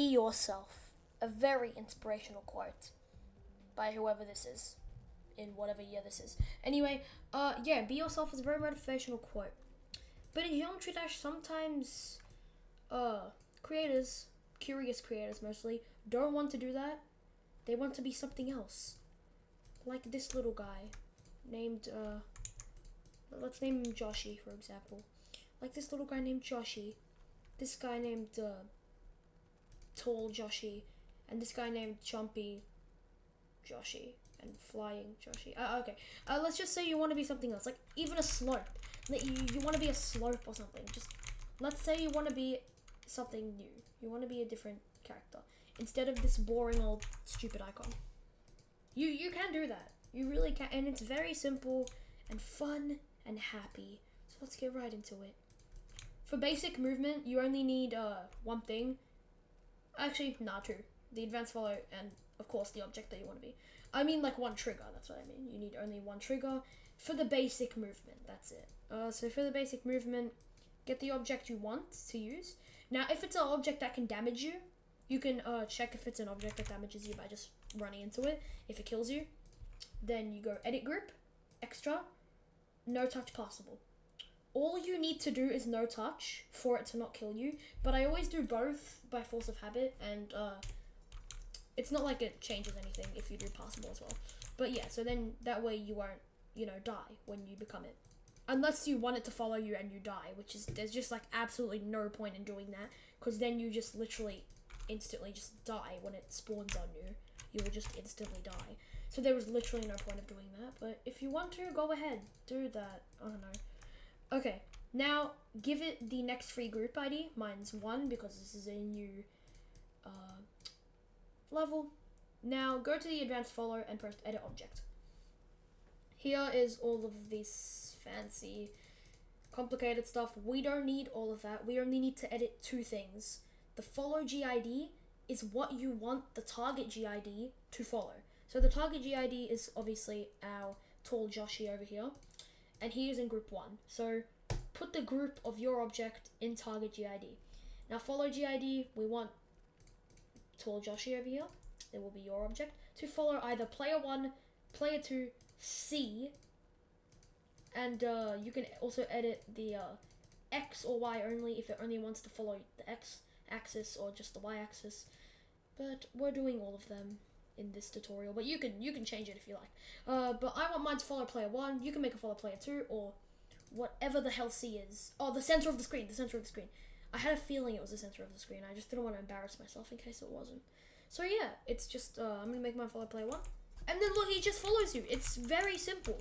yourself. A very inspirational quote by whoever this is, in whatever year this is. Anyway, yeah, be yourself is a very motivational quote. But in Geometry Dash, sometimes, creators, curious creators mostly, don't want to do that. They want to be something else. Like this little guy, named, let's name him Joshi, for example. Like this little guy named Joshi. This guy named, Tall Joshi. And this guy named Chumpy Joshi. And Flying Joshi. Okay. Let's just say you want to be something else. Like, even a slope. You want to be a slope or something. Just, let's say you want to be something new. You want to be a different character. Instead of this boring old stupid icon. You can do that. You really can. And it's very simple and fun and happy. So let's get right into it. For basic movement, you only need one thing. Actually, nah, two. The advanced follow and, of course, the object that you want to be. I mean, like, one trigger. That's what I mean. You need only one trigger for the basic movement. That's it. So for the basic movement, get the object you want to use. Now, if it's an object that can damage you, you can check if it's an object that damages you by just running into it. If it kills you, then you go Edit Group, Extra, No Touch Possible. All you need to do is no touch for it to not kill you, but I always do both by force of habit, and it's not like it changes anything if you do passable as well. But yeah, so then that way you won't, die when you become it. Unless you want it to follow you and you die, which is, there's just like absolutely no point in doing that, because then you just literally instantly just die when it spawns on you. You will just instantly die. So there was literally no point of doing that, but if you want to, go ahead, do that. I don't know. Okay, now give it the next free group ID. Mine's 1 because this is a new level. Now go to the advanced follow and press edit object. Here is all of this fancy, complicated stuff. We don't need all of that. We only need to edit 2 things. The follow GID is what you want the target GID to follow. So the target GID is obviously our tall Joshi over here, and he is in group 1. So put the group of your object in target GID. Now follow GID, we want tall Joshi over here. It will be your object to follow either player 1, player 2, C, and you can also edit the X or Y only if it only wants to follow the X axis or just the Y axis. But we're doing all of them in this tutorial, but you can change it if you like. But I want mine to follow player 1. You can make it follow player 2 or whatever the hell C is. Oh, the center of the screen. I had a feeling it was the center of the screen. I just didn't want to embarrass myself in case it wasn't. So yeah, it's just I'm gonna make mine follow player 1, and then look, he just follows you. It's very simple.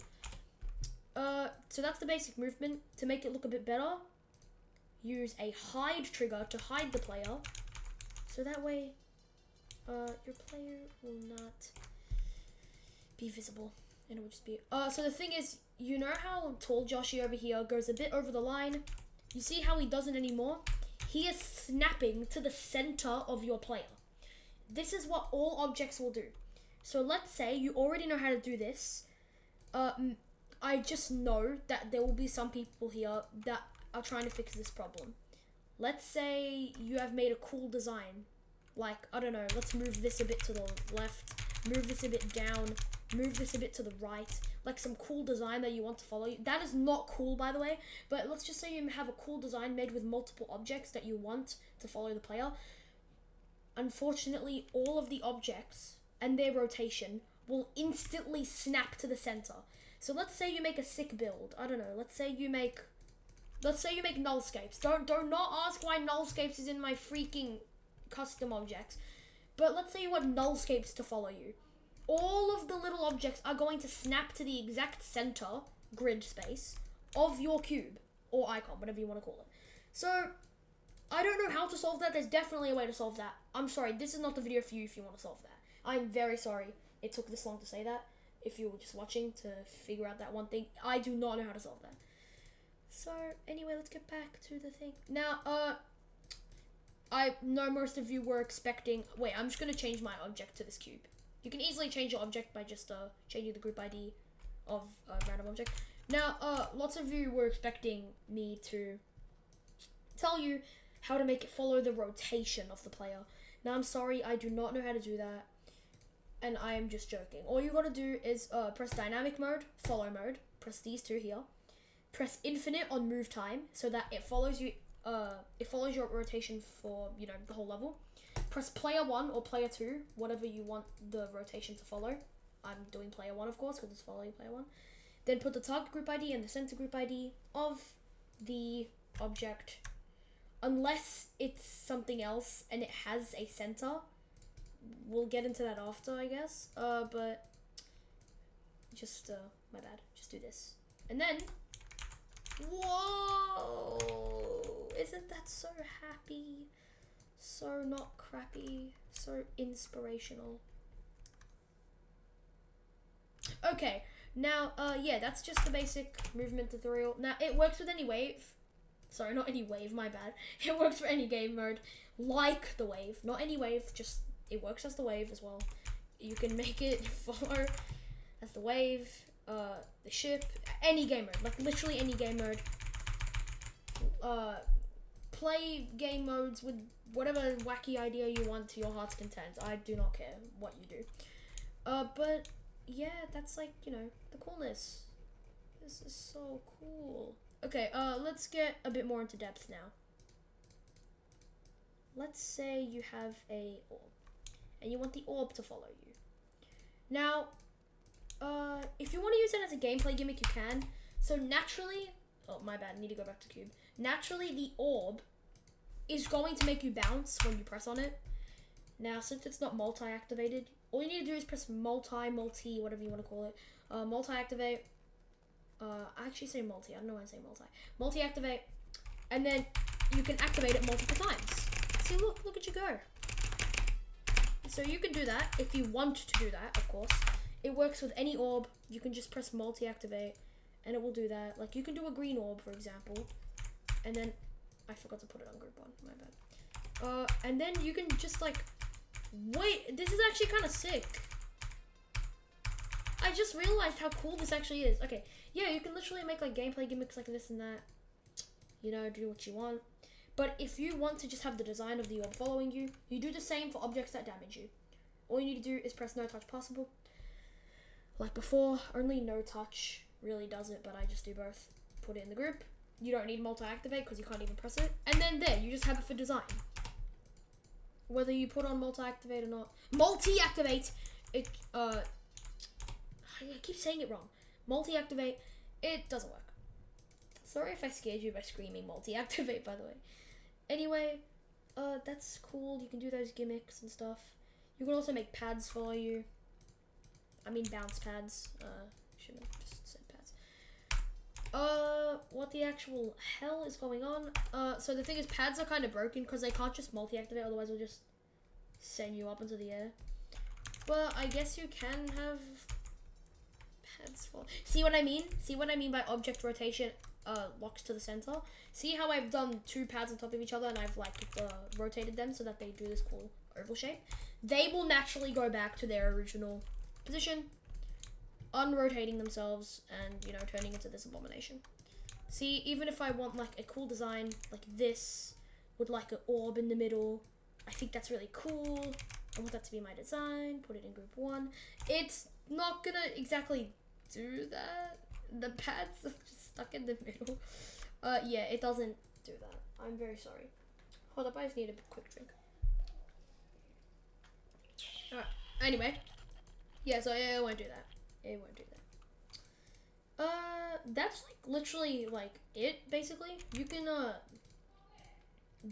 So that's the basic movement. To make it look a bit better, use a hide trigger to hide the player, so that way your player will not be visible, and it will just be so the thing is, you know how tall Joshi over here goes a bit over the line? You see how he doesn't anymore? He is snapping to the center of your player. This is what all objects will do. So let's say you already know how to do this. I just know that there will be some people here that are trying to fix this problem. Let's say you have made a cool design. Like, I don't know, let's move this a bit to the left, move this a bit down, move this a bit to the right. Like some cool design that you want to follow. That is not cool, by the way, but let's just say you have a cool design made with multiple objects that you want to follow the player. Unfortunately, all of the objects and their rotation will instantly snap to the center. So let's say you make a sick build. I don't know. Let's say you make nullscapes. Don't not ask why nullscapes is in my freaking custom objects. But let's say you want nullscapes to follow you. All of the little objects are going to snap to the exact center grid space of your cube or icon, whatever you want to call it. So I don't know how to solve that. There's definitely a way to solve that. I'm sorry, this is not the video for you if you want to solve that. I'm very sorry it took this long to say that. If you were just watching to figure out that one thing, I do not know how to solve that. So anyway, let's get back to the thing. Now, I know most of you were expecting... Wait, I'm just going to change my object to this cube. You can easily change your object by just changing the group ID of a random object. Now, lots of you were expecting me to tell you how to make it follow the rotation of the player. Now, I'm sorry, I do not know how to do that. And I am just joking. All you gotta do is press dynamic mode, follow mode. Press these two here. Press infinite on move time so that it follows you. It follows your rotation for, you know, the whole level. Press player 1 or player 2, whatever you want the rotation to follow. I'm doing player 1, of course, because it's following player 1. Then put the target group ID and the center group ID of the object. Unless it's something else and it has a center. We'll get into that after, I guess. But just, my bad. Just do this. And then, whoa! Isn't that so happy? So not crappy. So inspirational. Okay, now, yeah, that's just the basic movement tutorial. Now, it works with any wave. Sorry, not any wave, my bad. It works for any game mode, like the wave. Not any wave, just, it works as the wave as well. You can make it follow as the wave, the ship, any game mode, like literally any game mode. Play game modes with whatever wacky idea you want to your heart's content. I do not care what you do. But yeah, that's like, you know, the coolness. This is so cool. Okay, let's get a bit more into depth now. Let's say you have a orb, and you want the orb to follow you. Now, if you want to use it as a gameplay gimmick, you can. So naturally, oh my bad, I need to go back to cube. Naturally, the orb is going to make you bounce when you press on it. Now, since it's not multi-activated, all you need to do is press multi, whatever you want to call it. Multi-activate. I actually say multi. I don't know why I say multi. Multi-activate, and then you can activate it multiple times. See, look at you go. So you can do that if you want to do that, of course. It works with any orb. You can just press multi-activate, and it will do that. Like, you can do a green orb, for example, and then I forgot to put it on group 1. My bad. And then you can just like wait. This is actually kind of sick. I just realized how cool this actually is. Okay, yeah, you can literally make like gameplay gimmicks like this and that. You know, do what you want. But if you want to just have the design of the orb following you, you do the same for objects that damage you. All you need to do is press no touch possible. Like before, only no touch really does it, but I just do both. Put it in the group. You don't need multi-activate because you can't even press it. And then there, you just have it for design. Whether you put on multi-activate or not. Multi-activate! It, I keep saying it wrong. Multi-activate, it doesn't work. Sorry if I scared you by screaming multi-activate, by the way. Anyway, that's cool. You can do those gimmicks and stuff. You can also make pads follow you. I mean bounce pads. Shouldn't have just said pads. What the actual hell is going on? So the thing is, pads are kind of broken because they can't just multi-activate, otherwise it'll just send you up into the air. But I guess you can have pads for. See what I mean? See what I mean by object rotation? Locks to the center. See how I've done 2 pads on top of each other and I've like rotated them so that they do this cool oval shape? They will naturally go back to their original position, unrotating themselves and, you know, turning into this abomination. See, even if I want like a cool design like this with like an orb in the middle, I think that's really cool. I want that to be my design. Put it in group 1. It's not gonna exactly do that. The pads are just stuck in the middle. Yeah, it doesn't do that. I'm very sorry. Hold up, I just need a quick drink. Alright, anyway. Yeah, so it won't do that. It won't do that. That's like literally like it, basically. You can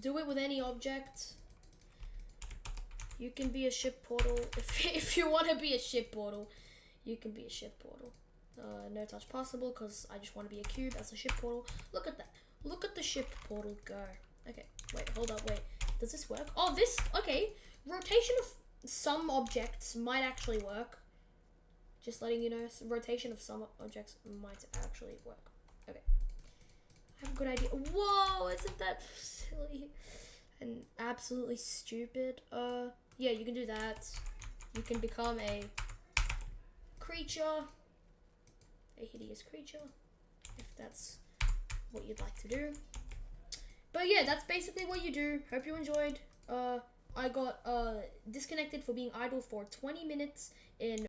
do it with any object. You can be a ship portal. If you want to be a ship portal, you can be a ship portal. No touch possible because I just want to be a cube as a ship portal. Look at that. Look at the ship portal go. Okay, wait, hold up, wait. Does this work? Oh, this, okay. Rotation of some objects might actually work. Just letting you know, rotation of some objects might actually work. Okay. I have a good idea. Whoa, isn't that silly and absolutely stupid? Yeah, you can do that. You can become a creature. A hideous creature, if that's what you'd like to do. But yeah, that's basically what you do. Hope you enjoyed. I I got disconnected for being idle for 20 minutes in